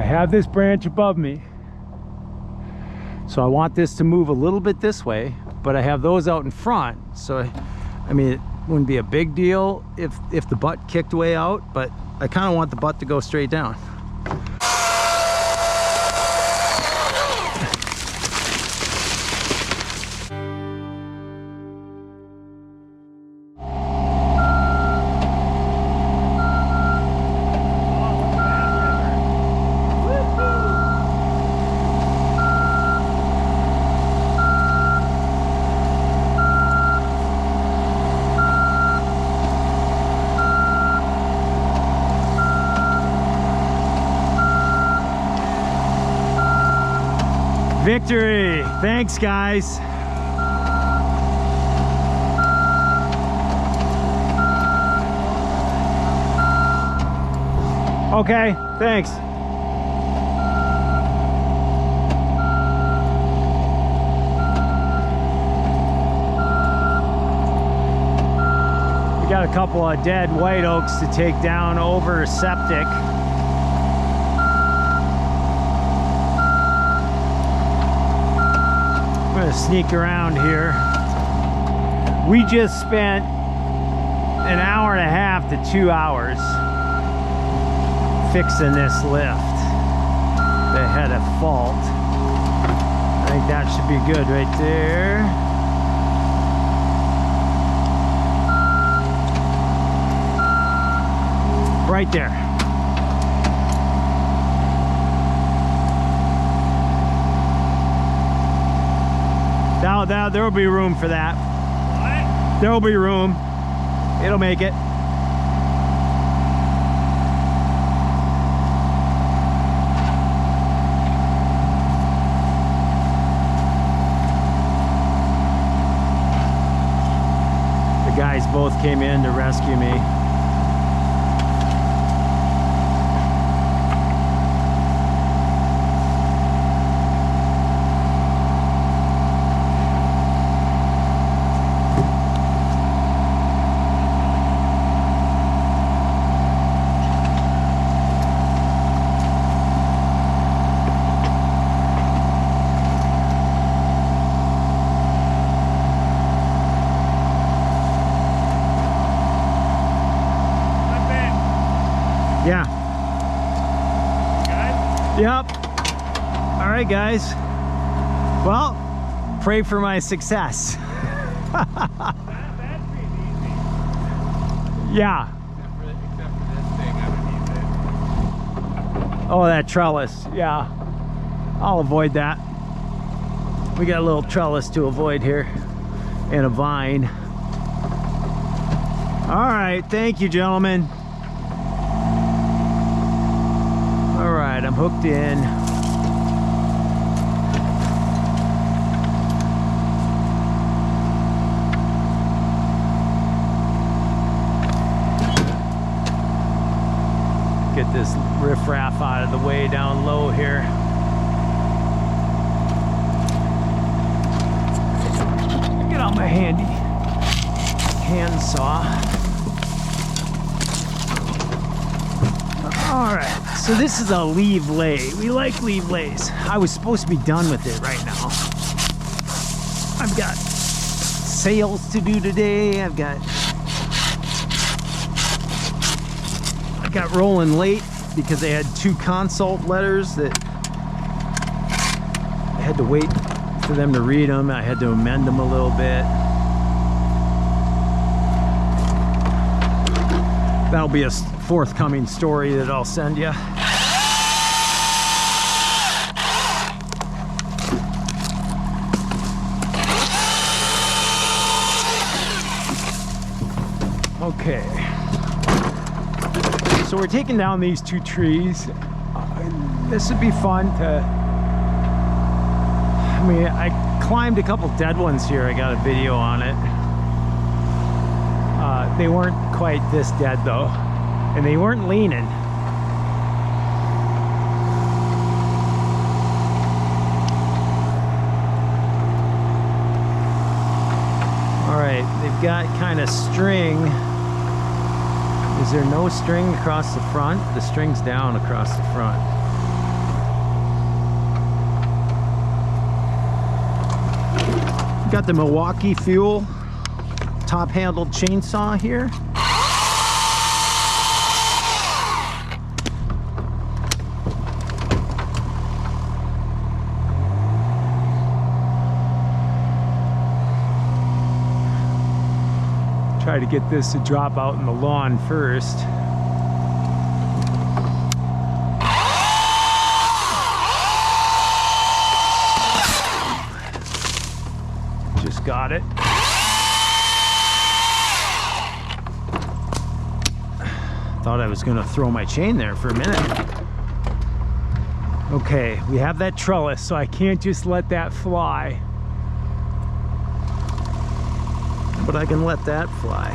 I have this branch above me, so I want this to move a little bit this way, but I have those out in front, so I mean, it wouldn't be a big deal if the butt kicked way out, but I kind of want the butt to go straight down. Victory! Thanks, guys. Okay, thanks. We got a couple of dead white oaks to take down over septic. Sneak around here. We just spent an hour and a half to 2 hours fixing this lift that had a fault. I think that should be good right there. Right there. Now there will be room for that. What? There will be room. It'll make it. The guys both came in to rescue me. Yeah. You good? Yep. All right, guys. Well, pray for my success. That's pretty easy. Yeah. Except for this thing underneath it. Oh, that trellis. Yeah. I'll avoid that. We got a little trellis to avoid here and a vine. All right. Thank you, gentlemen. All right, I'm hooked in. Get this riffraff out of the way down low here. Get out my handy hand saw. All right, so this is a leave lay. We like leave lays. I was supposed to be done with it right now. I've got sales to do today. I got rolling late because they had 2 consult letters that I had to wait for them to read them. I had to amend them a little bit. That'll be a forthcoming story that I'll send you. Okay. So we're taking down these 2 trees. This would be fun to... I mean, I climbed a couple dead ones here. I got a video on it. They weren't quite this dead though, and they weren't leaning. All right, they've got kind of string. Is there no string across the front? The string's down across the front. Got the Milwaukee Fuel top-handled chainsaw here. Try to get this to drop out in the lawn first. Just got it. Thought I was gonna throw my chain there for a minute. Okay, we have that trellis, so I can't just let that fly. But I can let that fly.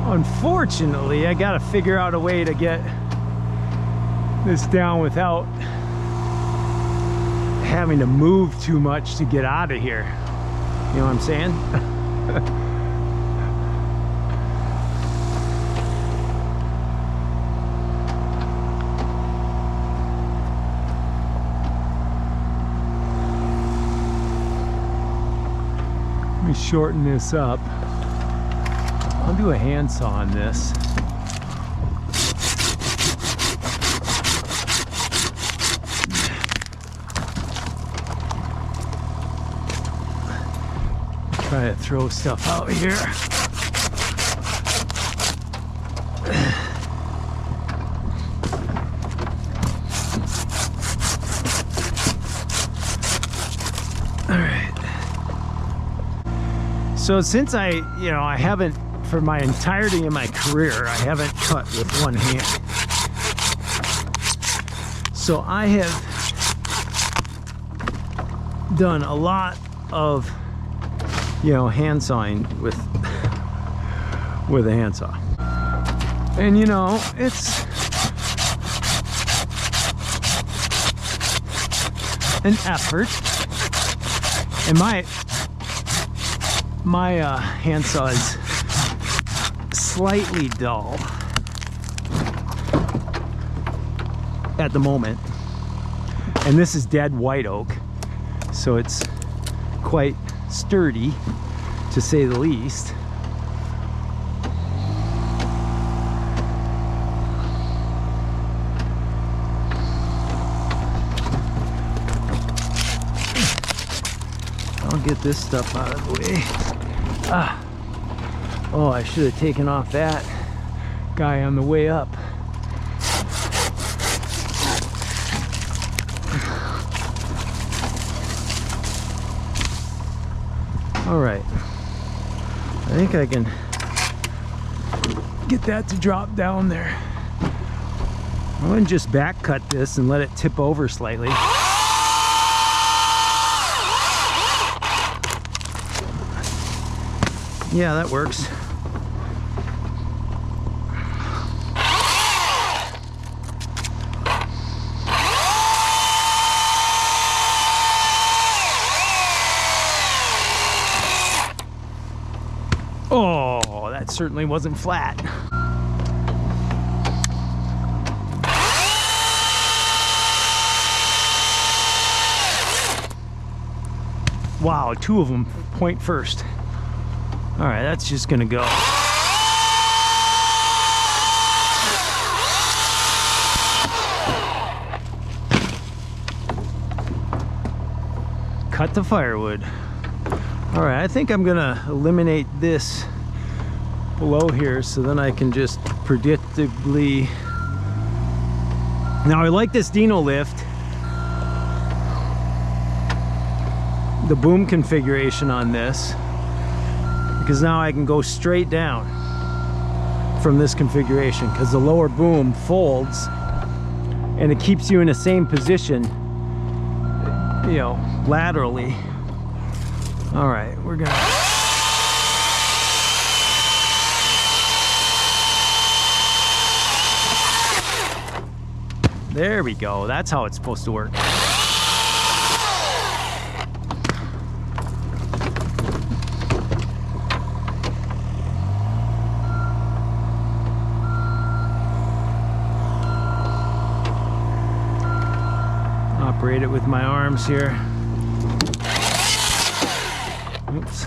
Unfortunately, I gotta figure out a way to get this down without having to move too much to get out of here. You know what I'm saying? Let me shorten this up. I'll do a handsaw on this. Try to throw stuff out here. All right. So since I haven't, for my entirety of my career, I haven't cut with one hand. So I have done a lot of hand sawing with a handsaw, and it's an effort, and my handsaw is slightly dull at the moment, and this is dead white oak, so it's quite sturdy, to say the least. I'll get this stuff out of the way. Oh, I should have taken off that guy on the way up. All right, I think I can get that to drop down there. I'm gonna just back cut this and let it tip over slightly. Yeah, that works. Oh, that certainly wasn't flat. Wow, two of them point first. All right, that's just gonna go. Cut the firewood. All right, I think I'm gonna eliminate this below here so then I can just predictably. Now I like this DinoLift, the boom configuration on this, because now I can go straight down from this configuration, because the lower boom folds and it keeps you in the same position, laterally. All right, we're gonna. There we go. That's how it's supposed to work. Operate it with my arms here. Oops.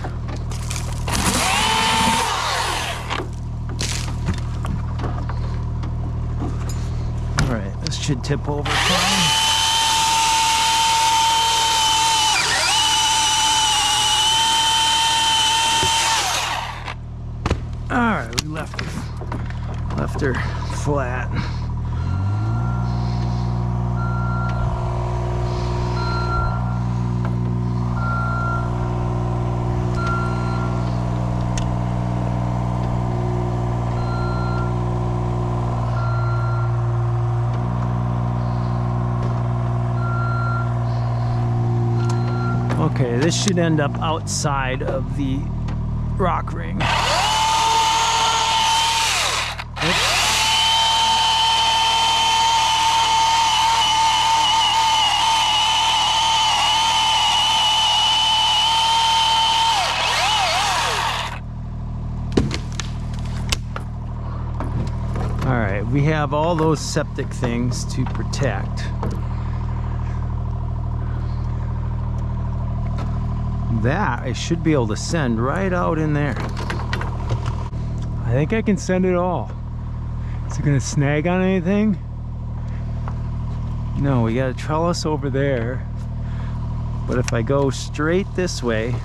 All right, this should tip over fine. All right, we left her flat. Okay, this should end up outside of the rock ring. All right, we have all those septic things to protect. That I should be able to send right out in there. I think I can send it all. Is it gonna snag on anything? No, we got a trellis over there. But if I go straight this way,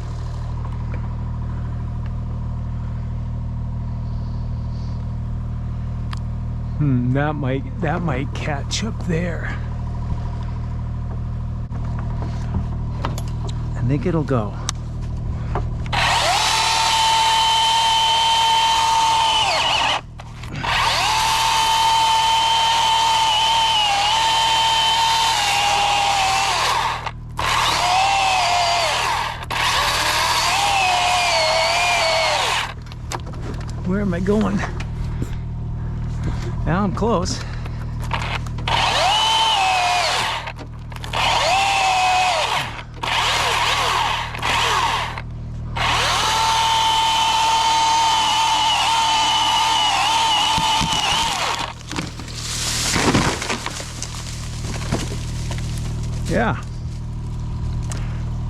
that might catch up there. I think it'll go. Where am I going? Now I'm close. Yeah,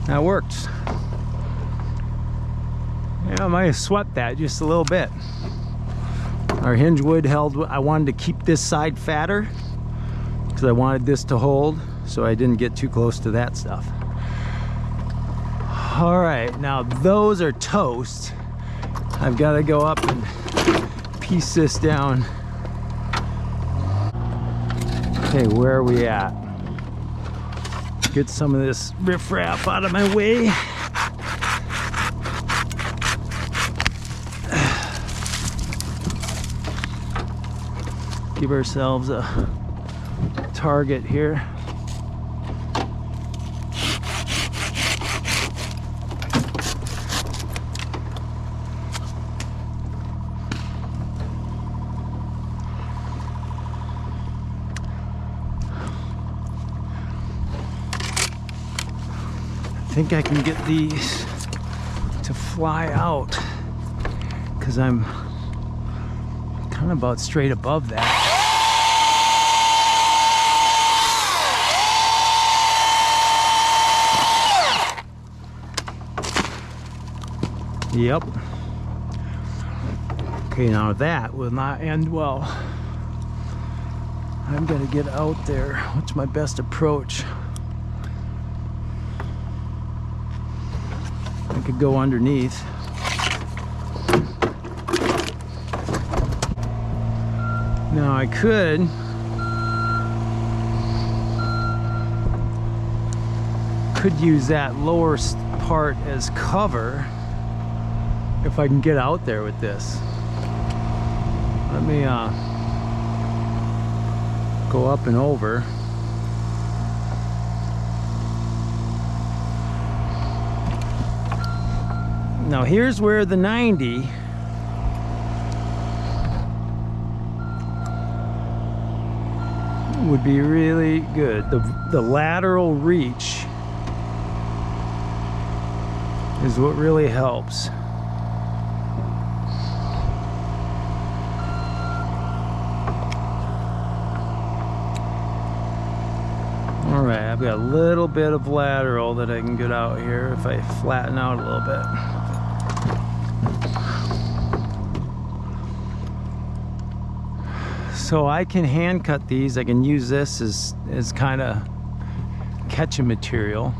that worked. Yeah, I might have swept that just a little bit. Our hinge wood held. I wanted to keep this side fatter because I wanted this to hold, so I didn't get too close to that stuff. All right, now those are toast. I've got to go up and piece this down. Okay, where are we at? Get some of this riffraff out of my way. Give ourselves a target here. I think I can get these to fly out because I'm kind of about straight above that. Yep. Okay, now that will not end well. I'm gonna get out there. What's my best approach? I could go underneath. Now I could use that lower part as cover if I can get out there with this. Let me go up and over. Now here's where the 90 would be really good. The lateral reach is what really helps. All All right, I've got a little bit of lateral that I can get out here if I flatten out a little bit. So I can hand cut these. I can use this as kind of catching material.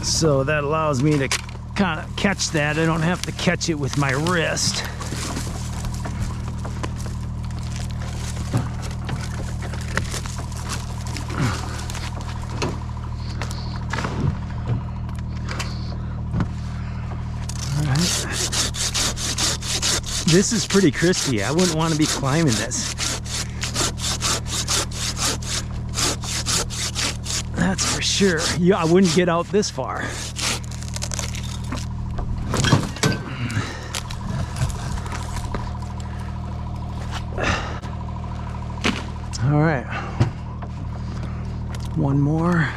So that allows me to kind of catch that. I don't have to catch it with my wrist. All right. This is pretty crispy. I wouldn't want to be climbing this. That's for sure. Yeah, I wouldn't get out this far. All right. One more.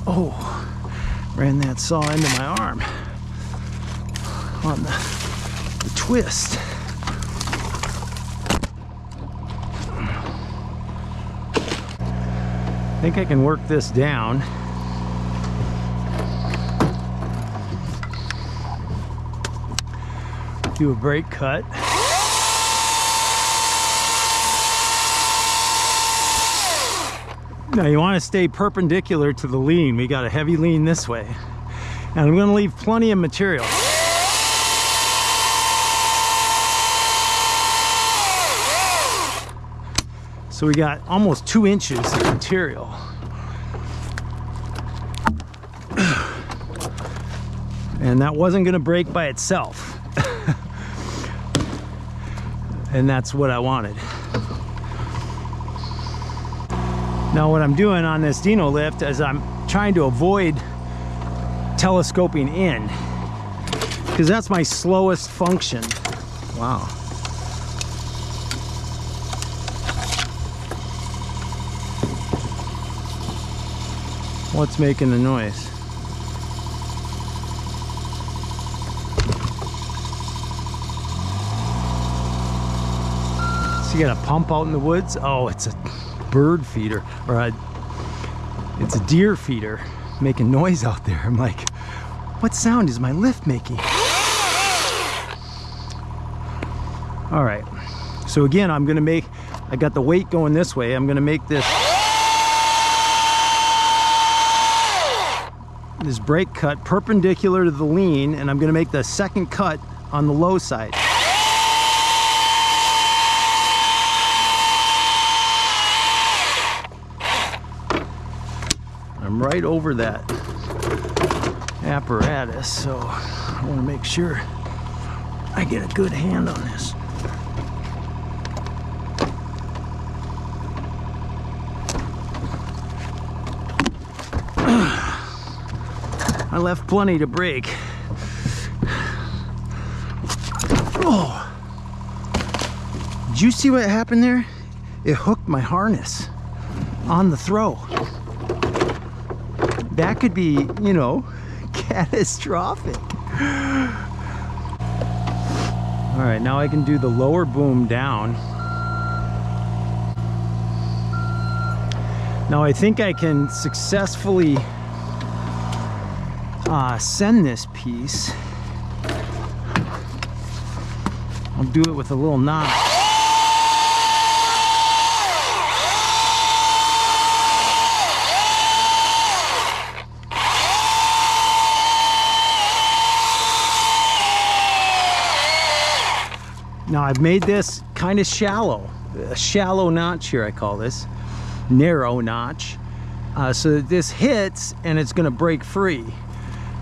Oh, ran that saw into my arm on the twist. I think I can work this down. Do a brake cut. Now you want to stay perpendicular to the lean. We got a heavy lean this way. And I'm going to leave plenty of material. So we got almost 2 inches of material. And that wasn't going to break by itself. And that's what I wanted. Now what I'm doing on this DinoLift is I'm trying to avoid telescoping in, because that's my slowest function. Wow. What's making the noise? So you got a pump out in the woods? Oh, it's a bird feeder, or it's a deer feeder making noise out there. I'm like, what sound is my lift making? All right, so again, I got the weight going this way. I'm gonna make this brake cut perpendicular to the lean, and I'm gonna make the second cut on the low side. I'm right over that apparatus, so I want to make sure I get a good hand on this. I left plenty to break. Oh, did you see what happened there? It hooked my harness on the throw. That could be, you know, catastrophic. All right, now I can do the lower boom down. Now I think I can successfully send this piece. I'll do it with a little knot. Now I've made this kind of shallow, a shallow notch here I call this, narrow notch, so that this hits and it's gonna break free,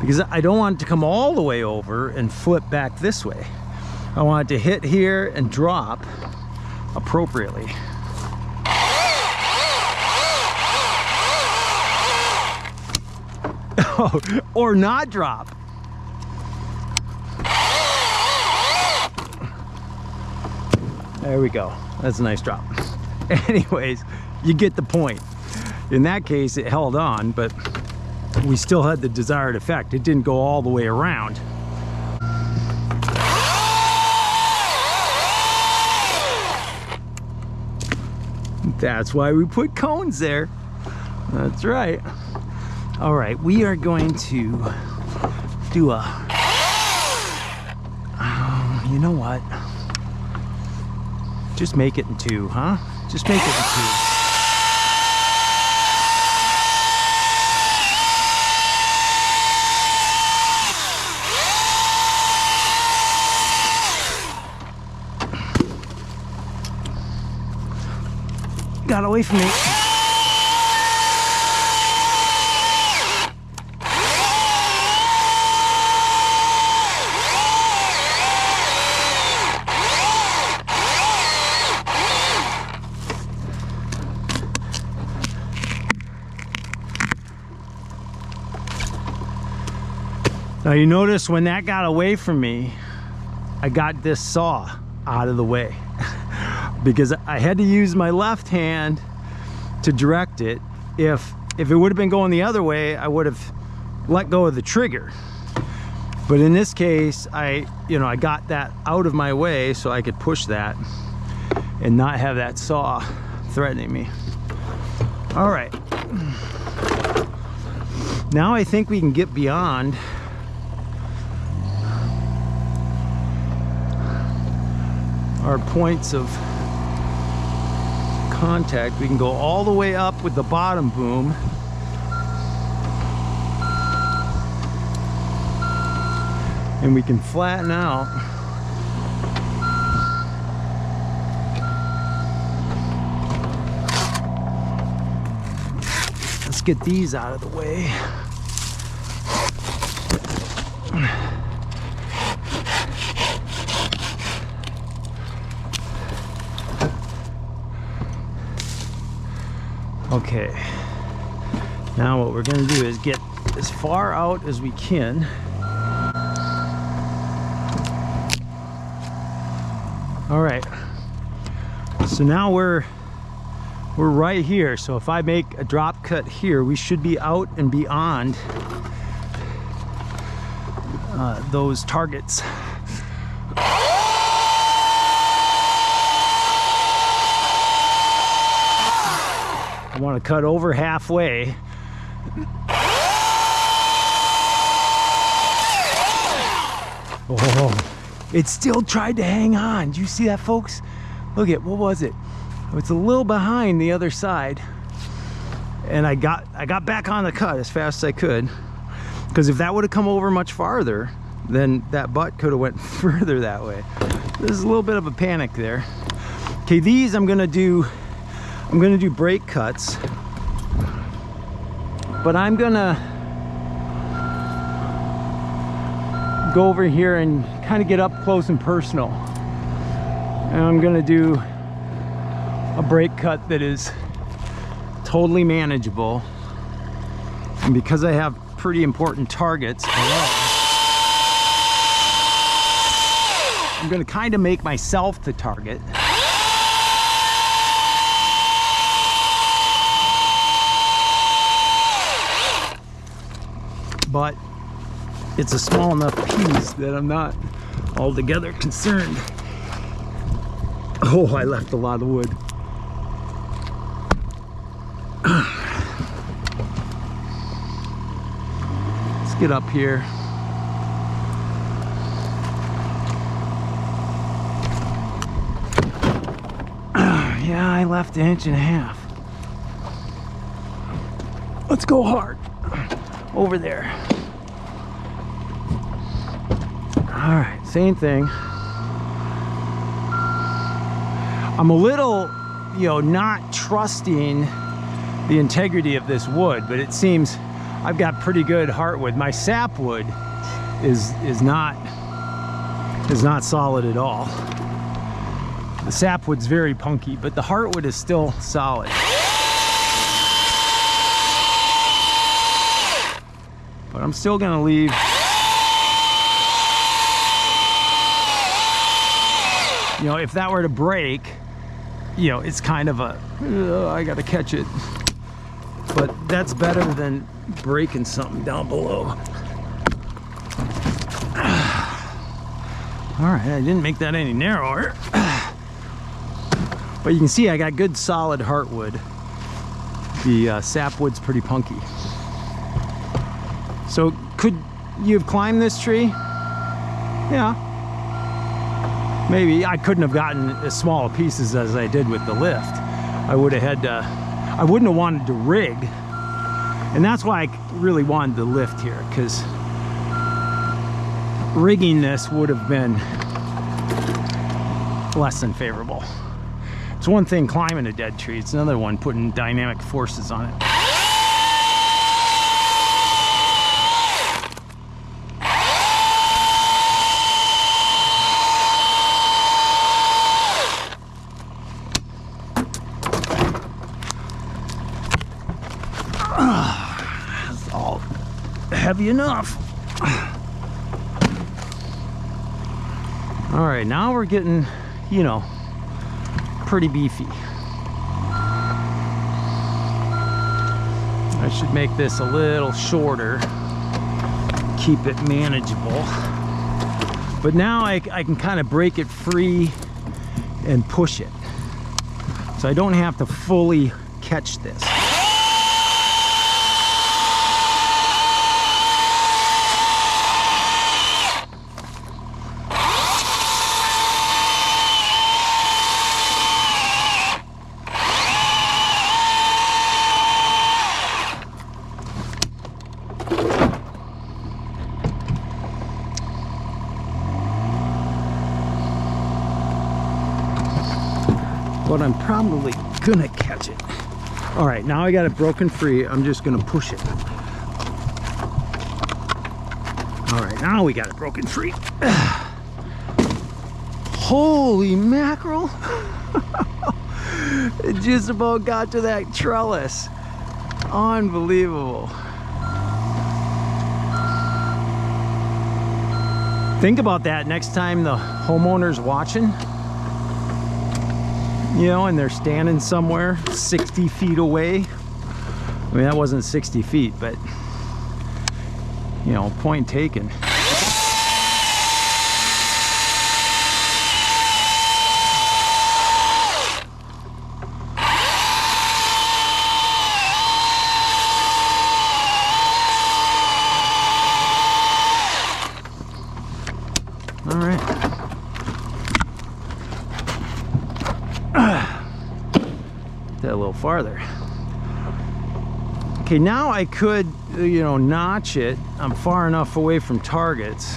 because I don't want it to come all the way over and flip back this way. I want it to hit here and drop appropriately. Or not drop. There we go. That's a nice drop. Anyways, you get the point. In that case, it held on, but we still had the desired effect. It didn't go all the way around. That's why we put cones there. That's right. All right, we are going to do a, you know what? Just make it in two, huh? Just make it in two. Got away from me. Now you notice when that got away from me, I got this saw out of the way because I had to use my left hand to direct it. If it would have been going the other way, I would have let go of the trigger. But in this case, I got that out of my way so I could push that and not have that saw threatening me. All right. Now I think we can get beyond our points of contact. We can go all the way up with the bottom boom. And we can flatten out. Let's get these out of the way. Okay, now what we're going to do is get as far out as we can. All right, so now we're right here. So if I make a drop cut here, we should be out and beyond those targets. I want to cut over halfway. Oh, it still tried to hang on. Do you see that, folks? Look at, what was it? It's a little behind the other side. And I got back on the cut as fast as I could. Because if that would have come over much farther, then that butt could have went further that way. There's a little bit of a panic there. Okay, these I'm gonna do brake cuts, but I'm gonna go over here and kind of get up close and personal. And I'm gonna do a brake cut that is totally manageable. And because I have pretty important targets below, I'm gonna kind of make myself the target. But it's a small enough piece that I'm not altogether concerned. Oh, I left a lot of wood. Let's get up here. Yeah, I left 1.5 inches. Let's go hard. Over there. All right, same thing. I'm a little, not trusting the integrity of this wood, but it seems I've got pretty good heartwood. My sapwood is not solid at all. The sapwood's very punky, but the heartwood is still solid. But I'm still gonna leave you know, if that were to break, you know, it's kind of a, I gotta catch it. But that's better than breaking something down below. All right, I didn't make that any narrower. But you can see I got good solid heartwood. The sapwood's pretty punky. So could you have climbed this tree? Yeah. Maybe. I couldn't have gotten as small pieces as I did with the lift. I would have had to, I wouldn't have wanted to rig. And that's why I really wanted the lift here, because rigging this would have been less than favorable. It's one thing climbing a dead tree, it's another one putting dynamic forces on it. That's all heavy enough. All right, now we're getting, you know, pretty beefy. I should make this a little shorter, keep it manageable. But now I can kind of break it free and push it. So I don't have to fully catch this. But I'm probably gonna catch it. All right, now I got it broken free. I'm just gonna push it. All right, now we got it broken free. Holy mackerel. It just about got to that trellis. Unbelievable. Think about that next time the homeowner's watching. You know, and they're standing somewhere 60 feet away. I mean, that wasn't 60 feet, but, you know, point taken. All right. That a little farther. Okay, now I could, you know, notch it. I'm far enough away from targets.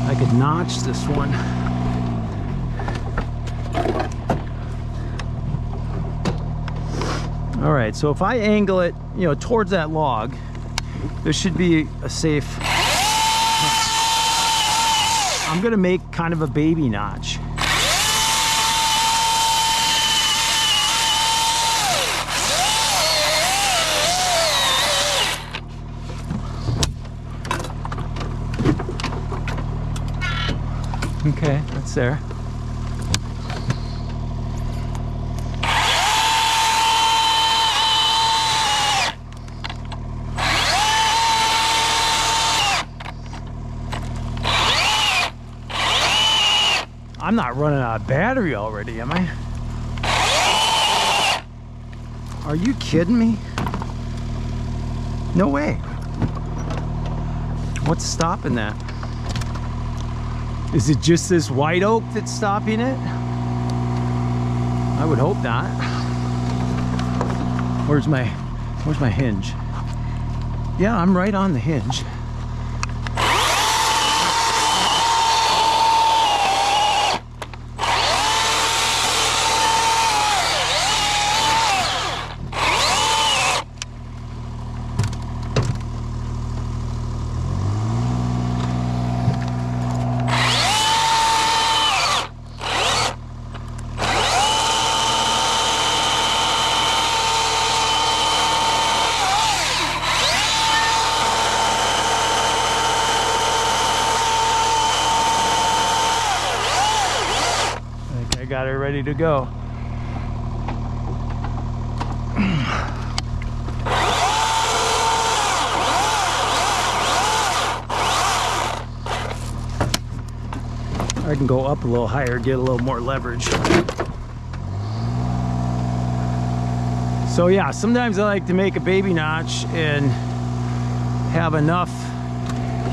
I could notch this one. All right, so if I angle it, you know, towards that log, there should be a safe. I'm gonna make kind of a baby notch. Okay, that's there. I'm not running out of battery already, am I? Are you kidding me? No way. What's stopping that? Is it just this white oak that's stopping it? I would hope not. Where's my hinge? Yeah, I'm right on the hinge. ready to go. I can go up a little higher, get a little more leverage. So yeah, sometimes I like to make a baby notch and have enough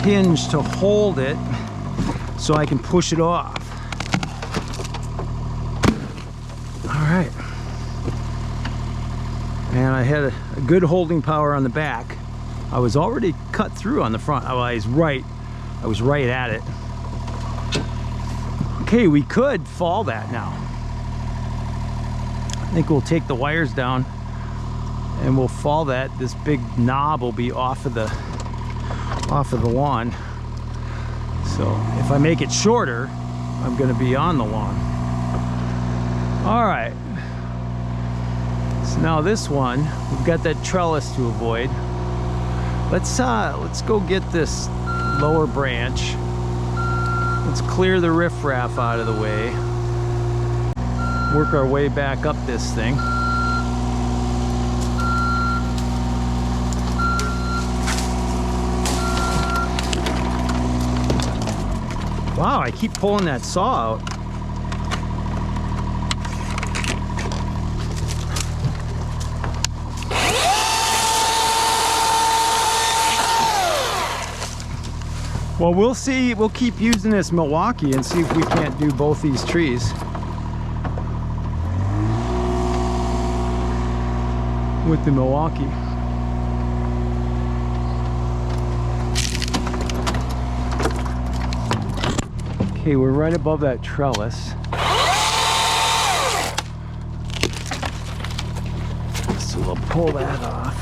hinge to hold it so I can push it off. All right. And I had a good holding power on the back. I was already cut through on the front. I was right at it. Okay, we could fall that now. I think we'll take the wires down and we'll fall that. This big knob will be off of the lawn. So if I make it shorter, I'm gonna be on the lawn. All right. So now this one, we've got that trellis to avoid. Let's go get this lower branch. Let's clear the riffraff out of the way. Work our way back up this thing. Wow, I keep pulling that saw out. Well, we'll see. We'll keep using this Milwaukee and see if we can't do both these trees with the Milwaukee. Okay, we're right above that trellis. So we'll pull that off.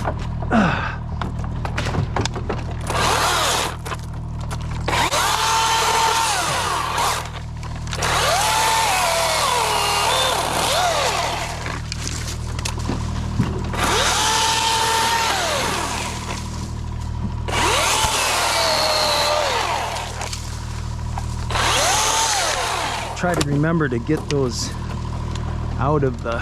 Try to remember to get those out of the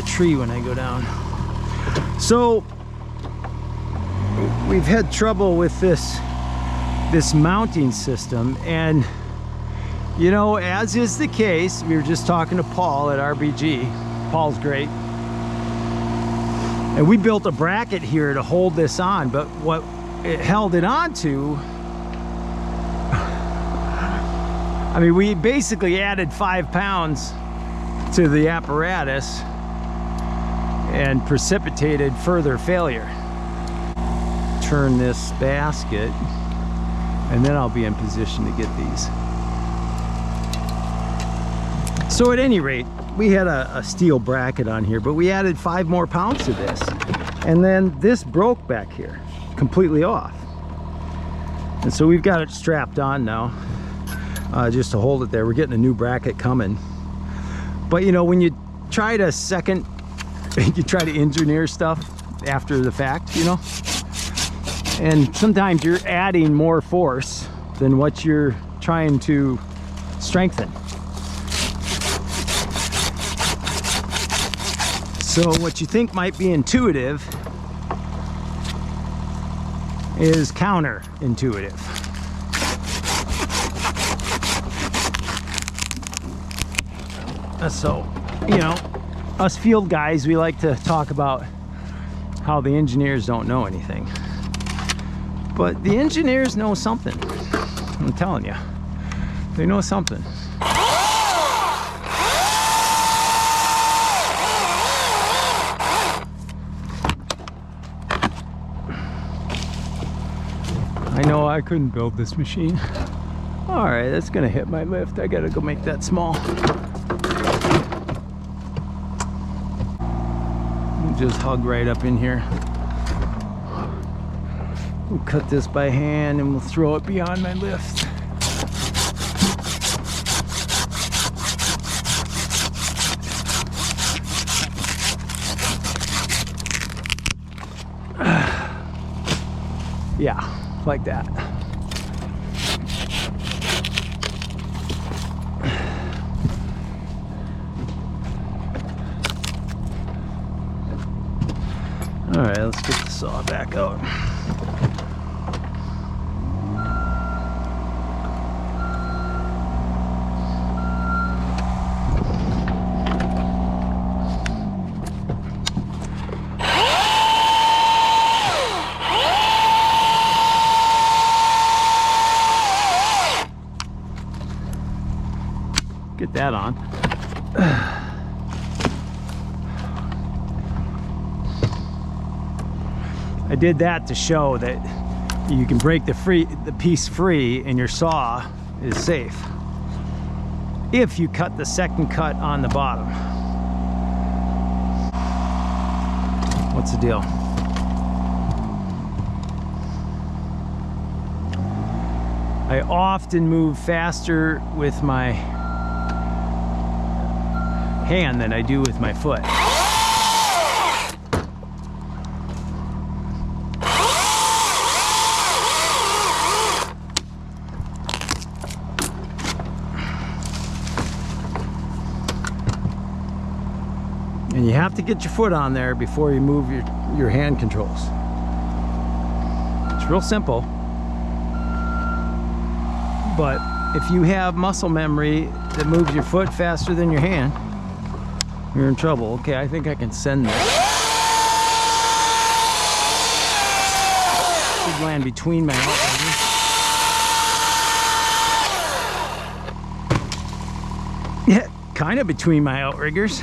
tree when I go down. So we've had trouble with this mounting system, and you know, as is the case, we were just talking to Paul at RBG. Paul's great. And we built a bracket here to hold this on, but what it held it on to, I mean, we basically added 5 pounds to the apparatus and precipitated further failure. Turn this basket, and then I'll be in position to get these. So at any rate, we had a steel bracket on here, but we added 5 more pounds to this. And then this broke back here, completely off. And so we've got it strapped on now, just to hold it there. We're getting a new bracket coming. But you know, when you try to you try to engineer stuff after the fact, you know, and sometimes you're adding more force than what you're trying to strengthen. So what you think might be intuitive is counterintuitive. So, you know, us field guys, we like to talk about how the engineers don't know anything. But the engineers know something. I'm telling you, they know something. I know I couldn't build this machine. All right, that's gonna hit my lift. I gotta go make that small. Just hug right up in here. We'll cut this by hand and we'll throw it beyond my lift. Yeah. like that. All right, let's get the saw back out. Get that on. I did that to show that you can break the piece free and your saw is safe if you cut the second cut on the bottom. What's the deal? I often move faster with my hand than I do with my foot. And you have to get your foot on there before you move your hand controls. It's real simple. But if you have muscle memory that moves your foot faster than your hand, you're in trouble. Okay, I think I can send this. Should land between my outriggers. Yeah, kind of between my outriggers.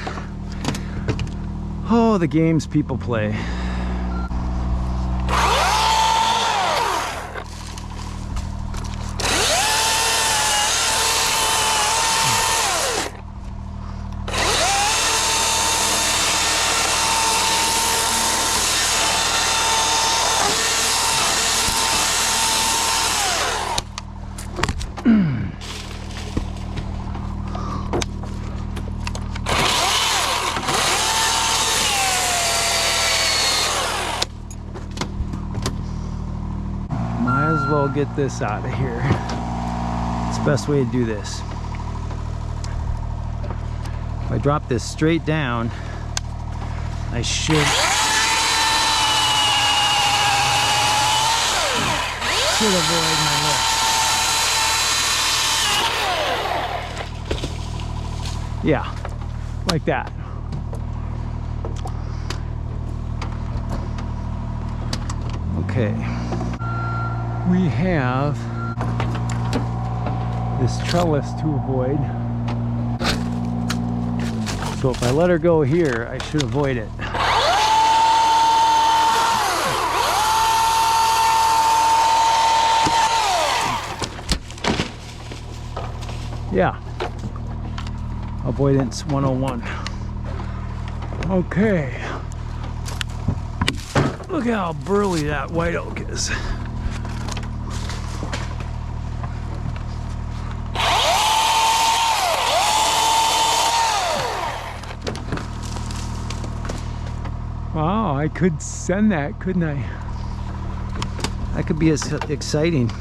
Oh, the games people play. Get this out of here. It's the best way to do this. If I drop this straight down, I should avoid my lip. Yeah, like that. Okay. We have this trellis to avoid. So if I let her go here, I should avoid it. Yeah. Avoidance 101. Okay. Look how burly that white oak is. Wow, I could send that, couldn't I? That could be exciting.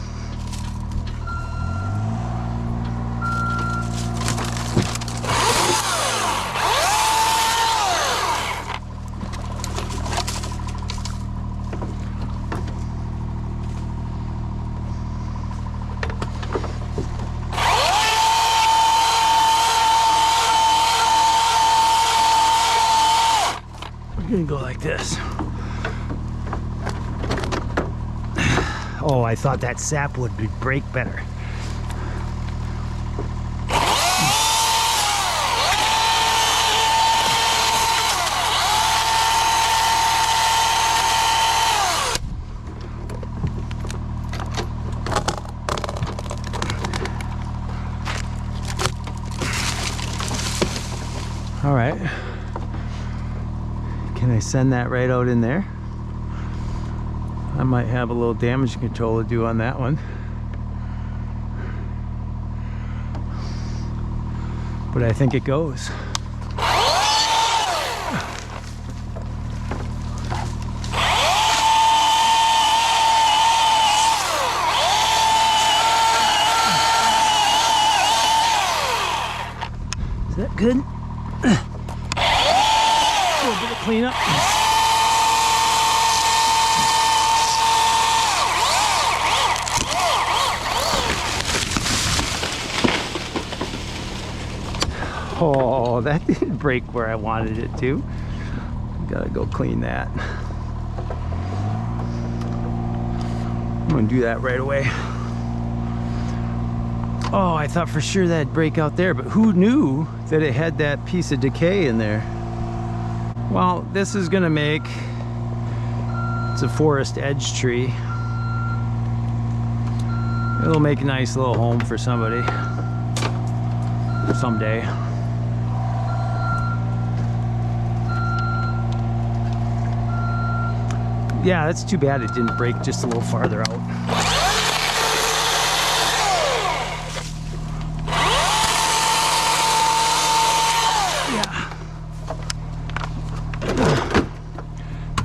Gonna go like this. Oh, I thought that sap would break better. All right. Can I send that right out in there? I might have a little damage control to do on that one. But I think it goes. good. A little bit of cleanup. Oh, that didn't break where I wanted it to. Gotta go clean that. I'm gonna do that right away. Oh, I thought for sure that'd break out there, but who knew that it had that piece of decay in there? Well, this is gonna make, it's a forest edge tree. It'll make a nice little home for somebody someday. Yeah, that's too bad it didn't break just a little farther out. Yeah.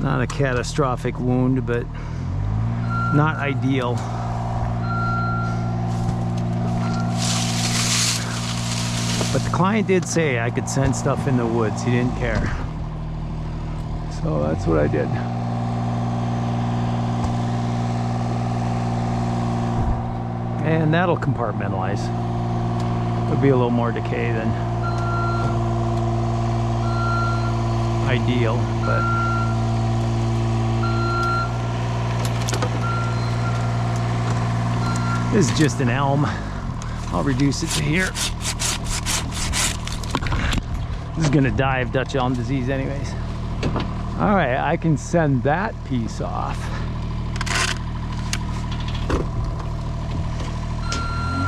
Not a catastrophic wound, but not ideal. But the client did say I could send stuff in the woods. He didn't care. So that's what I did. And that'll compartmentalize. It'll be a little more decay than ideal, but this is just an elm. I'll reduce it to here. This is gonna die of Dutch elm disease anyways. All right, I can send that piece off.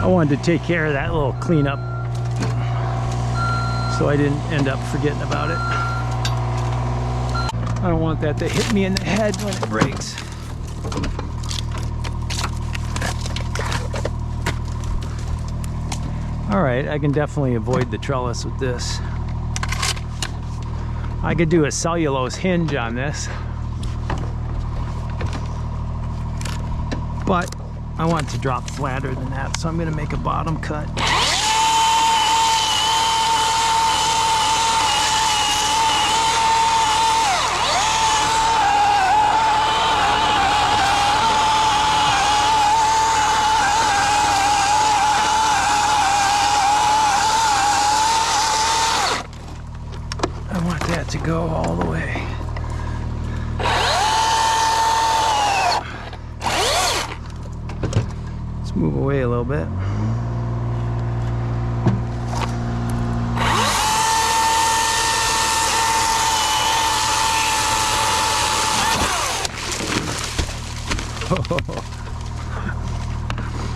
I wanted to take care of that little cleanup so I didn't end up forgetting about it. I don't want that to hit me in the head when it breaks. All right, I can definitely avoid the trellis with this. I could do a cellulose hinge on this, but I want to drop flatter than that, so I'm going to make a bottom cut. I want that to go all the way. Move away a little bit.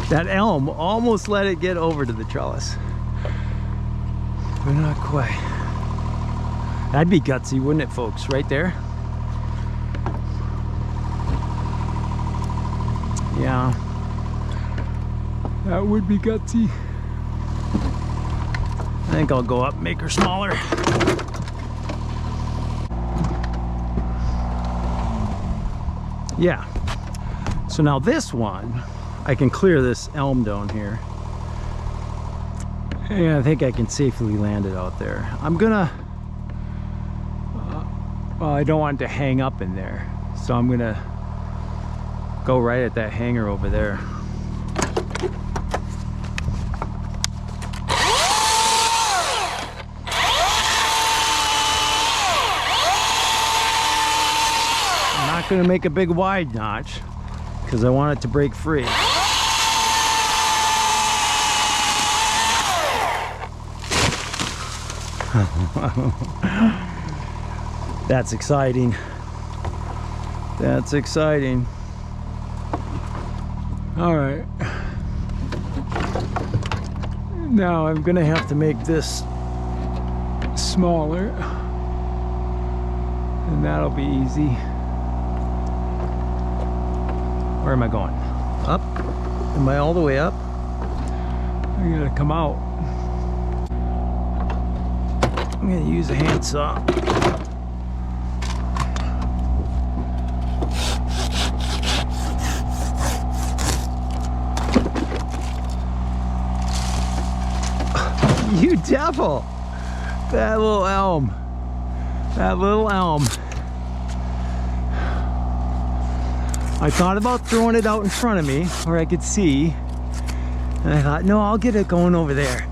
That elm almost let it get over to the trellis, but not quite. That'd be gutsy, wouldn't it, folks? Right there. Yeah. That would be gutsy. I think I'll go up and make her smaller. Yeah. So now this one, I can clear this elm down here. And I think I can safely land it out there. I'm gonna, well, I don't want it to hang up in there. So I'm gonna go right at that hanger over there. Going to make a big wide notch because I want it to break free. That's exciting. That's exciting. All right. Now I'm going to have to make this smaller, and that'll be easy. Where am I going? Up? Am I all the way up? I gotta come out. I'm gonna use a handsaw. You devil! That little elm. That little elm. I thought about throwing it out in front of me where I could see. And I thought, no, I'll get it going over there.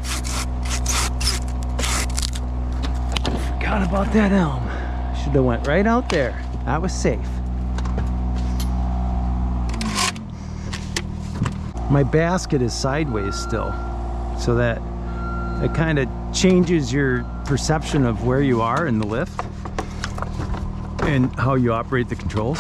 Forgot about that elm. Should have went right out there. That was safe. My basket is sideways still, so that it kind of changes your perception of where you are in the lift and how you operate the controls.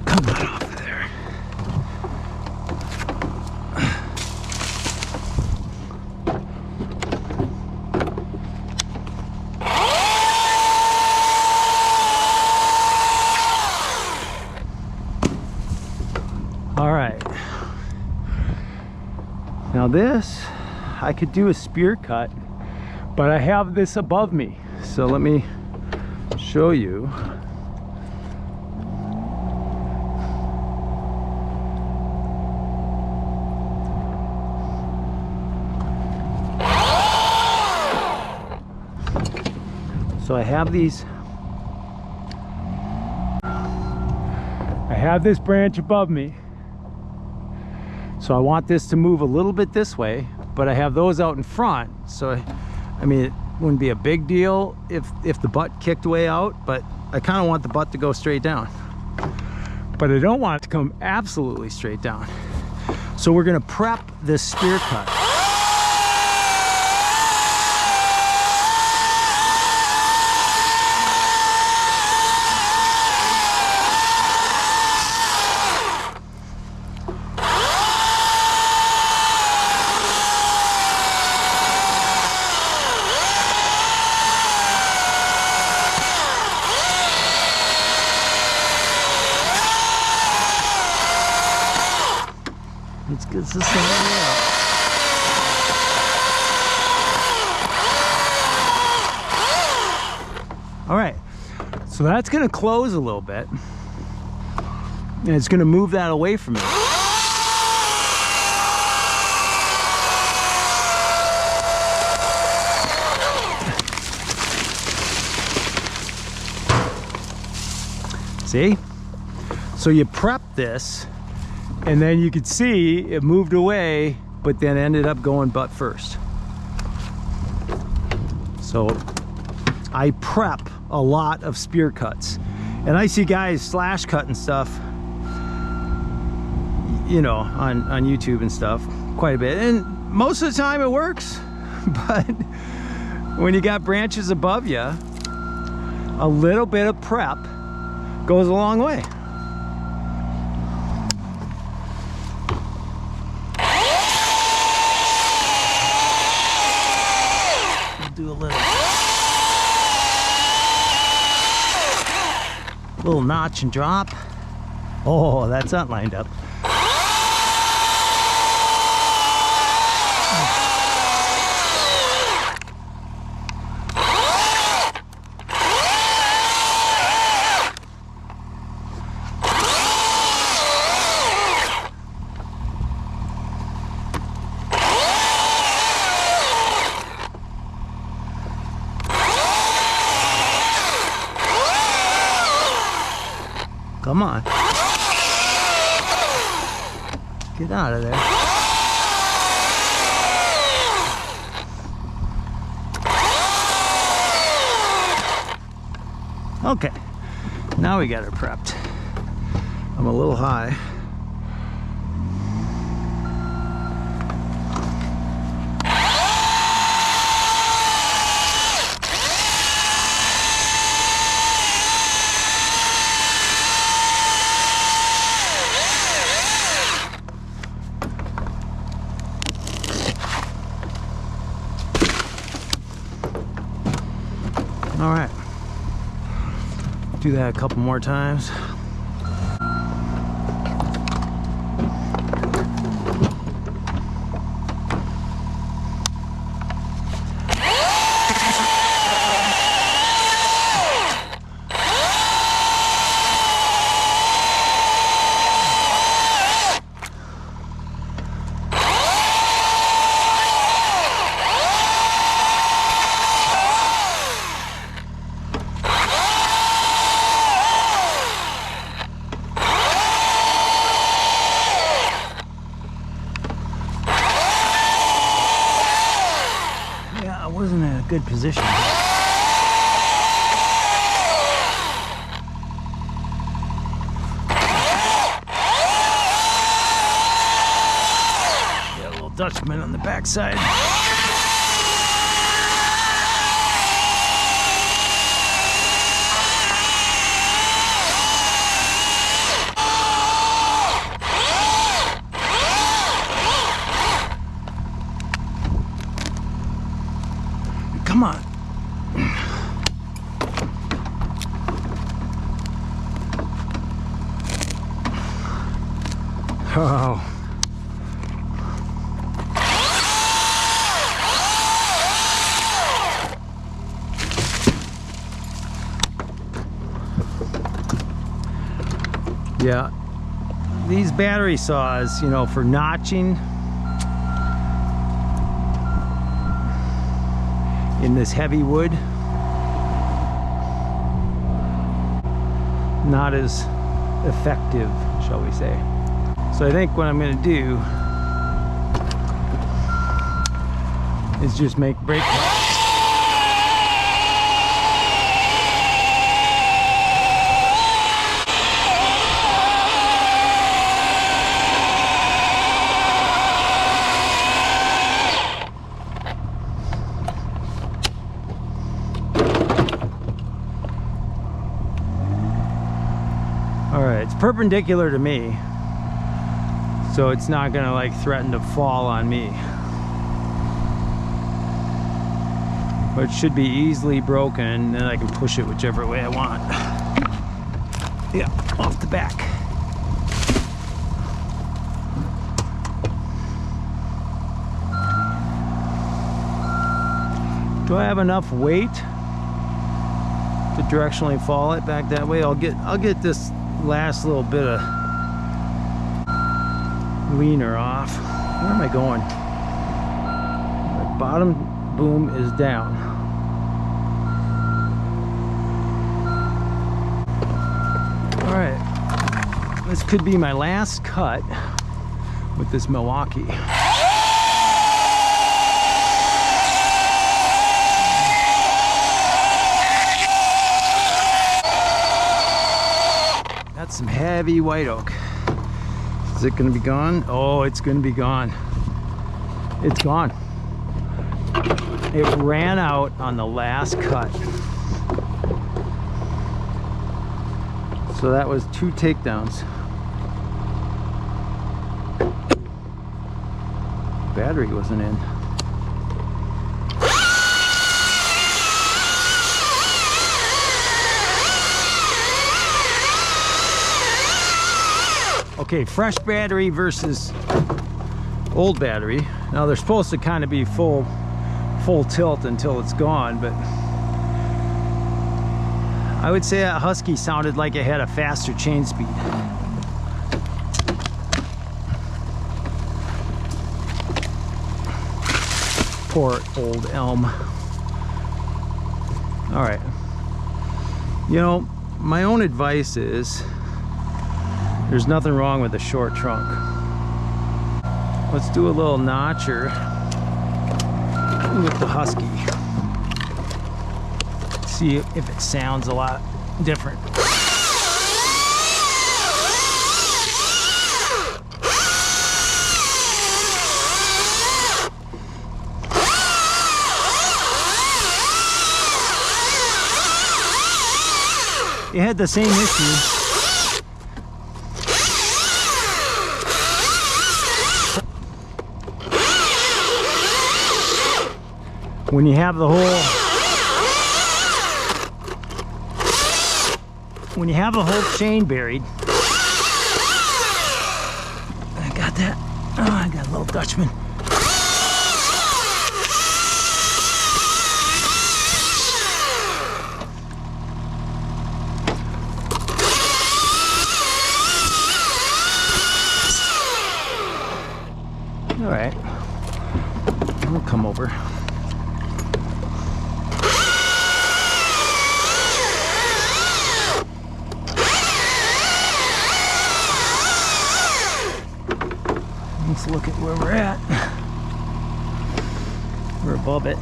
Come on off of there. All right. Now this, I could do a spear cut, but I have this above me. So let me show you. So I have these. I have this branch above me. So I want this to move a little bit this way, but I have those out in front. So I mean, it wouldn't be a big deal if the butt kicked way out, but I kind of want the butt to go straight down. But I don't want it to come absolutely straight down. So we're gonna prep this spear cut. Let's get this thing out. All right, so that's gonna close a little bit, and it's gonna move that away from me. See? So you prep this, and then you could see it moved away, but then ended up going butt first. So I prep a lot of spear cuts, and I see guys slash cutting stuff, you know, on YouTube and stuff quite a bit, and most of the time it works. But when you got branches above you, a little bit of prep goes a long way. Do a little notch and drop. Oh, that's not lined up. Come on. Get out of there. Okay, now we got her prepped. I'm a little high. All right, do that a couple more times. a good position. Got a little Dutchman on the backside. Come on. Oh. Yeah. These battery saws, you know, for notching in this heavy wood, not as effective, shall we say. So I think what I'm going to do is just make brake pads. It's perpendicular to me, so it's not gonna like threaten to fall on me, but it should be easily broken, and then I can push it whichever way I want. Yeah, off the back. Do I have enough weight to directionally fall it back that way? I'll get this last little bit of leaner off. Where am I going? The bottom boom is down. All right, this could be my last cut with this Milwaukee. Some heavy white oak. Is it going to be gone? Oh, it's going to be gone. It's gone. It ran out on the last cut. So that was 2 takedowns. Battery wasn't in. Okay, fresh battery versus old battery. Now they're supposed to kind of be full tilt until it's gone, but I would say that Husky sounded like it had a faster chain speed. Poor old elm. All right. You know, my own advice is there's nothing wrong with a short trunk. Let's do a little notcher with the Husky. See if it sounds a lot different. It had the same issue. When you have the whole chain buried. I got that. Oh, I got a little Dutchman. All right, I'll come over. Let's look at where we're at. We're above it.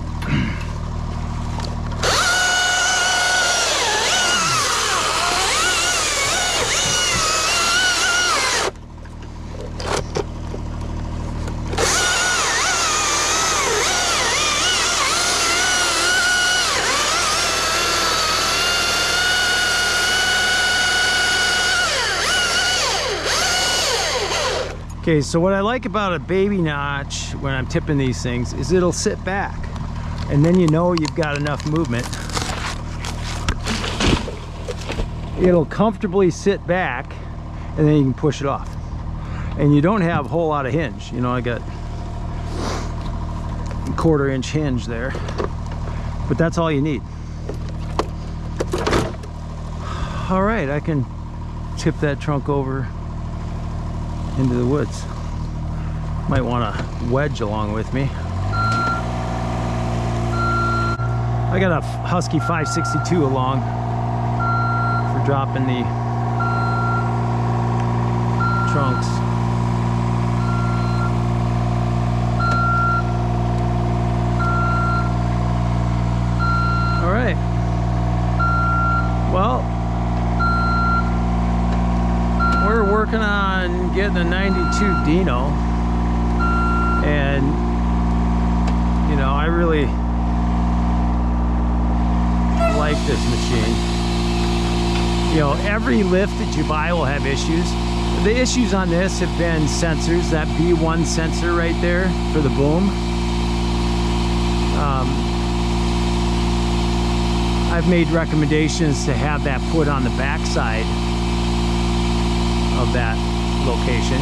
Okay, so what I like about a baby notch when I'm tipping these things is it'll sit back, and then you know you've got enough movement. It'll comfortably sit back, and then you can push it off. And you don't have a whole lot of hinge. You know, I got a 1/4 inch hinge there, but that's all you need. All right, I can tip that trunk over into the woods. Might want to wedge along with me. I got a Husky 562 along for dropping the trunks. All right. Well, we're working on getting a 92 Dino, and you know, I really like this machine. You know, every lift that you buy will have issues. The issues on this have been sensors, that B1 sensor right there for the boom. I've made recommendations to have that put on the back side of that location.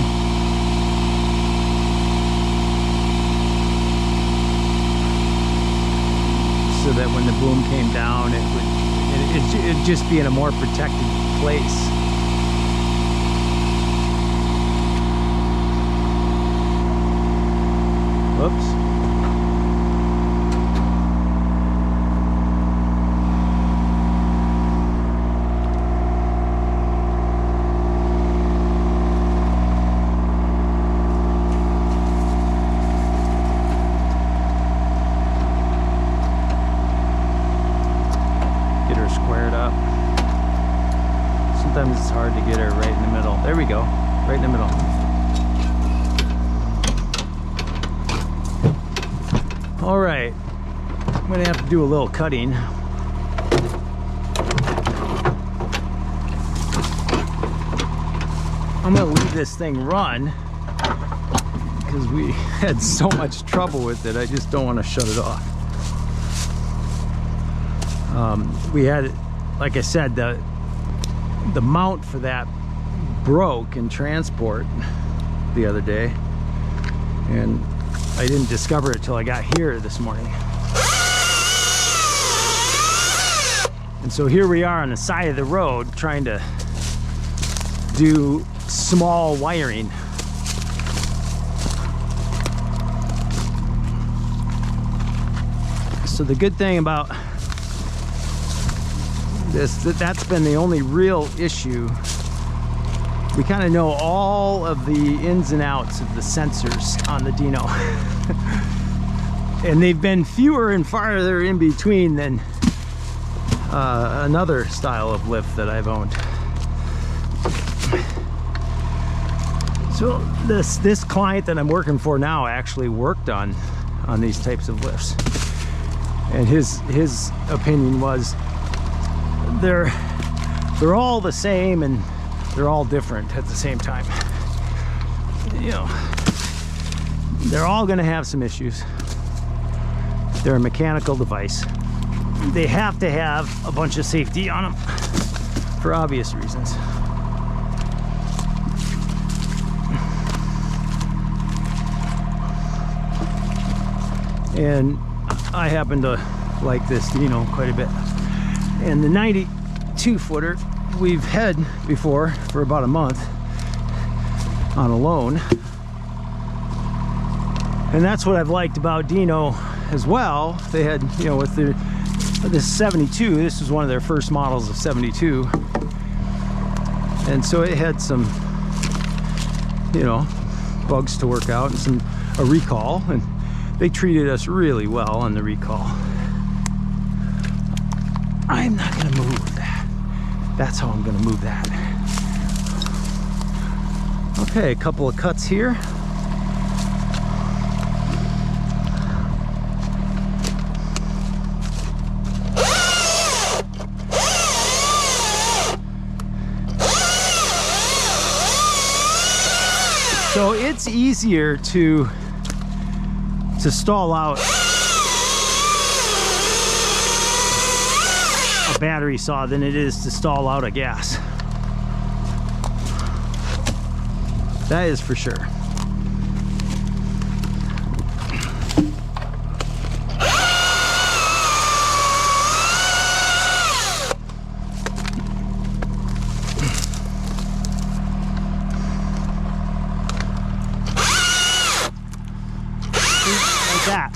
So that when the boom came down, it'd just be in a more protected place. Whoops. Squared up. Sometimes it's hard to get her right in the middle. There we go, right in the middle. All right, I'm gonna have to do a little cutting. I'm gonna leave this thing run because we had so much trouble with it. I just don't want to shut it off. We had, like I said, the mount for that broke in transport the other day, and I didn't discover it till I got here this morning. And so here we are on the side of the road trying to do small wiring. So the good thing about that's been the only real issue. We kind of know all of the ins and outs of the sensors on the Dino. And they've been fewer and farther in between than another style of lift that I've owned. So this client that I'm working for now actually worked on these types of lifts. And his opinion was they're all the same and they're all different at the same time. You know, they're all going to have some issues. They're a mechanical device. They have to have a bunch of safety on them for obvious reasons. And I happen to like this Dino quite a bit. And the 92 footer we've had before for about a month on a loan. And that's what I've liked about Dino as well. They had, you know, with this 72, this was one of their first models of 72. And so it had some, you know, bugs to work out and a recall, and they treated us really well on the recall. I'm not gonna move that. That's how I'm gonna move that. Okay, a couple of cuts here. So So it's easier to stall out a battery saw than it is to stall out a gas. That is for sure. That.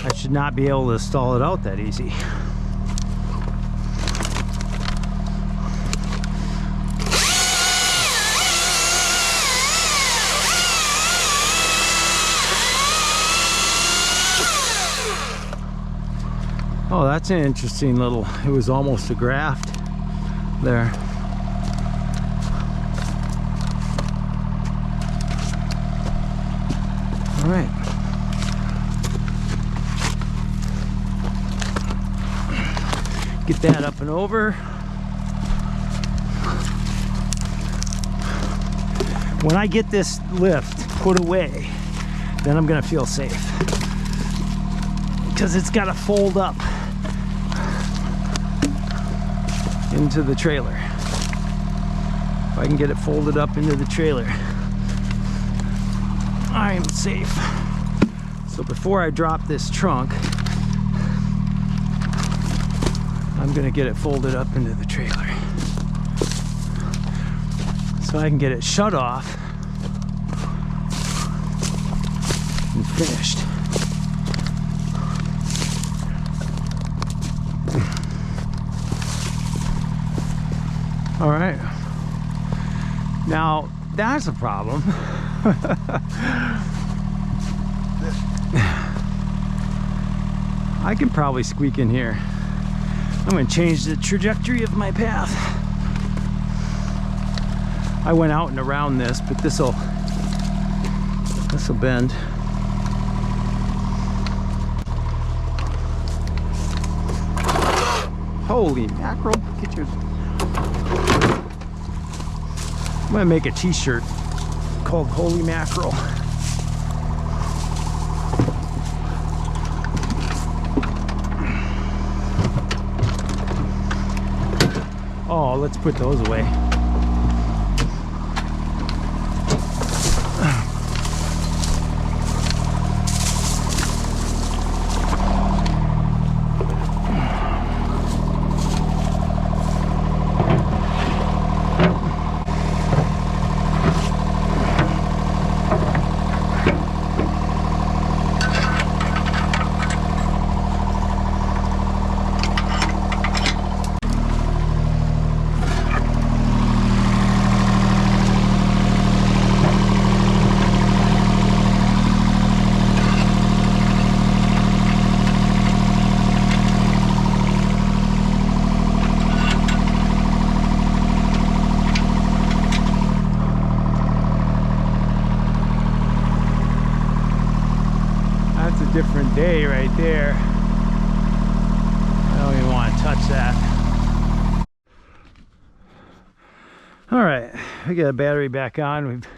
I should not be able to stall it out that easy. Oh, that's an interesting little, it was almost a graft there. All right. Get that up and over. When I get this lift put away, then I'm gonna feel safe, because it's got to fold up into the trailer. If I can get it folded up into the trailer, I'm safe. So before I drop this trunk, I'm gonna get it folded up into the trailer so I can get it shut off and finished. All right, now that's a problem. I can probably squeak in here. I'm going to change the trajectory of my path. I went out and around this, but this'll bend. Holy mackerel! Get your. I'm gonna make a t-shirt called Holy Mackerel. Oh, let's put those away. Different day right there. I don't even want to touch that. All right, we got a battery back on. We've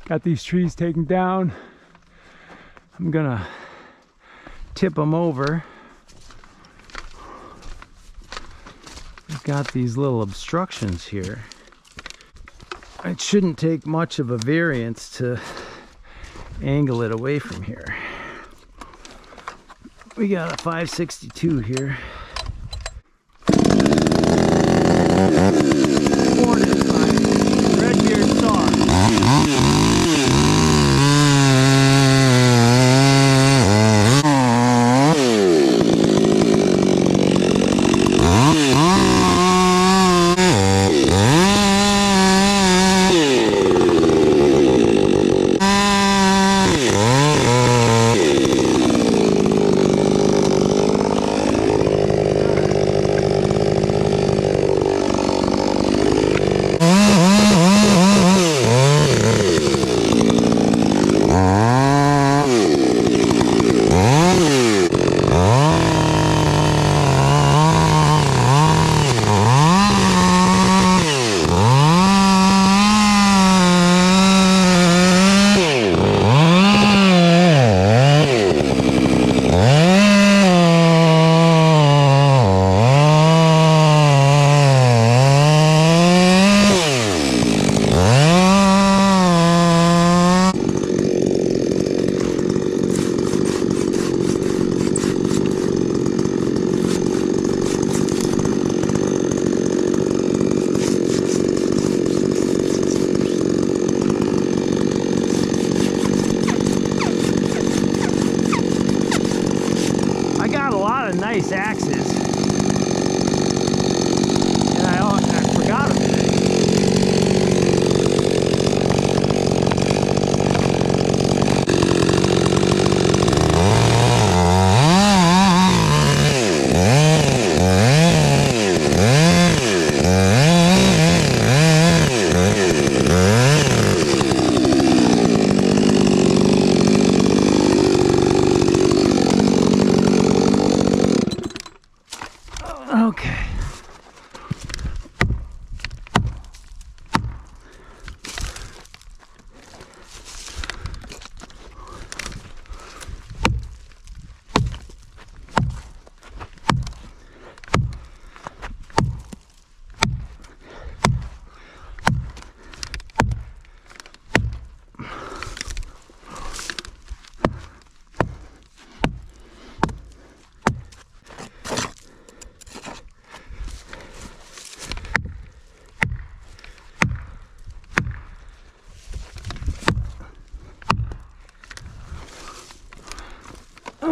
got these trees taken down. I'm gonna tip them over. We've got these little obstructions here. It shouldn't take much of a variance to angle it away from here. We got a 562 here. Supported by red-beard saw.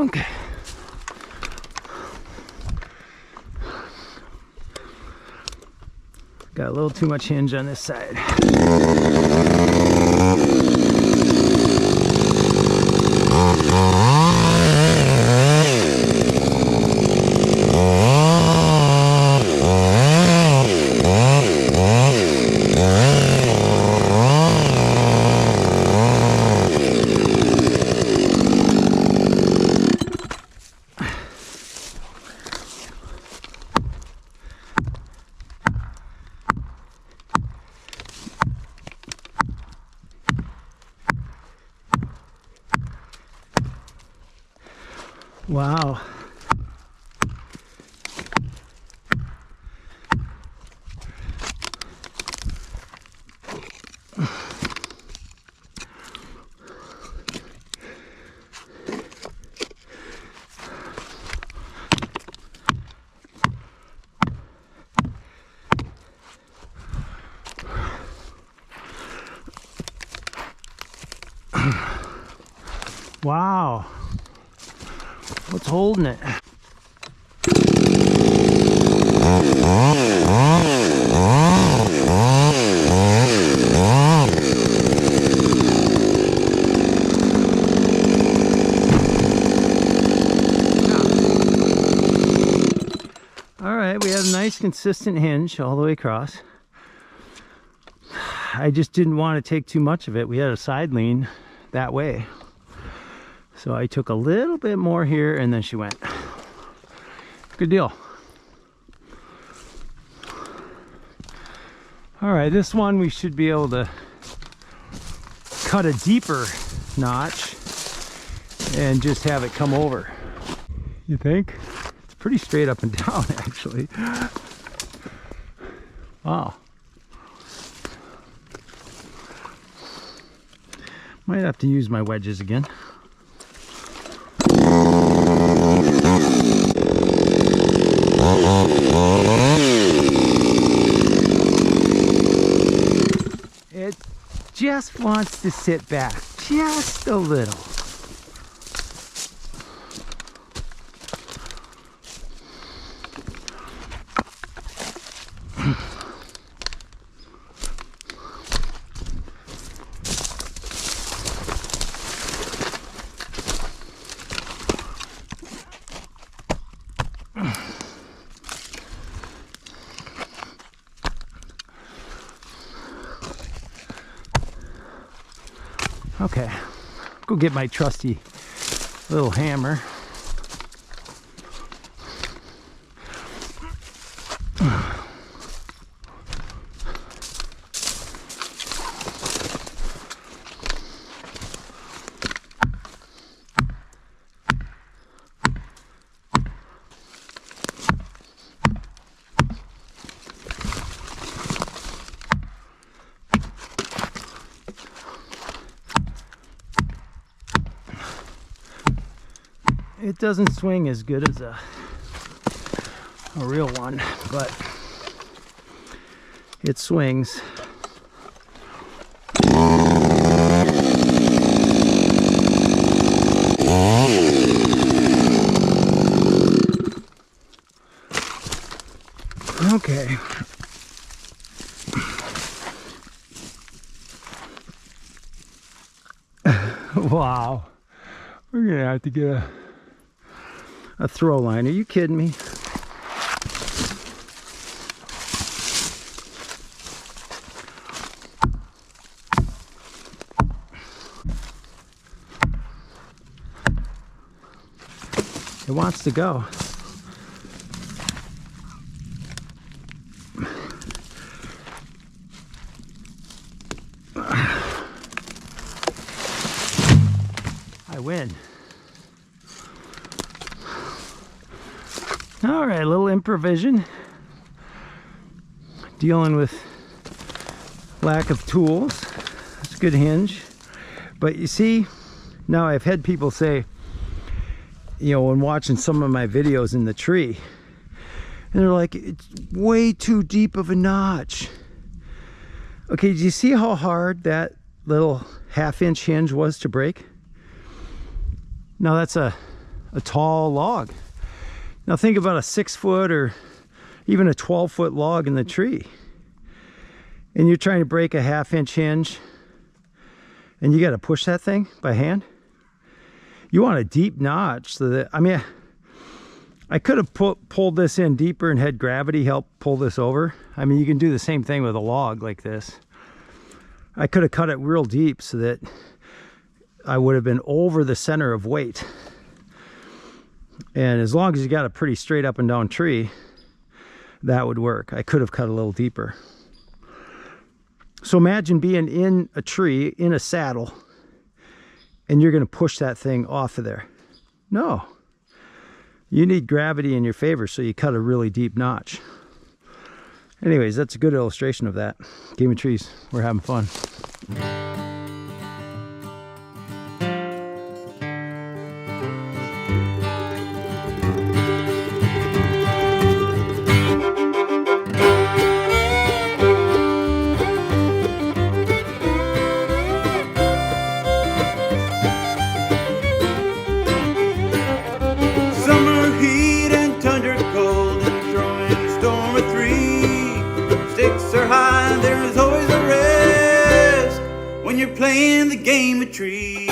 Okay. Got a little too much hinge on this side. Wow. Wow. What's holding it? All right, we have a nice consistent hinge all the way across. I just didn't want to take too much of it. We had a side lean that way. So I took a little bit more here and then she went. Good deal. All right, this one we should be able to cut a deeper notch and just have it come over. You think? It's pretty straight up and down actually. Wow. Might have to use my wedges again. It just wants to sit back just a little. Okay, go get my trusty little hammer. It doesn't swing as good as a real one, but it swings. Okay. Wow. We're gonna have to get a throw line. Are you kidding me? It wants to go. I win. All right, a little improvisation. Dealing with lack of tools. It's a good hinge. But you see, now I've had people say, you know, when watching some of my videos in the tree, and they're like, it's way too deep of a notch. Okay, do you see how hard that little 1/2 inch hinge was to break? Now that's a a tall log. Now think about a 6-foot or even a 12-foot log in the tree. And you're trying to break a 1/2-inch hinge and you got to push that thing by hand. You want a deep notch so that, I mean, I could have pulled this in deeper and had gravity help pull this over. I mean, you can do the same thing with a log like this. I could have cut it real deep so that I would have been over the center of weight. And as long as you got a pretty straight up and down tree, that would work. I could have cut a little deeper. So imagine being in a tree, in a saddle, and you're going to push that thing off of there. No. You need gravity in your favor, so you cut a really deep notch. Anyways, that's a good illustration of that. Game of trees. We're having fun. Playing the game of trees.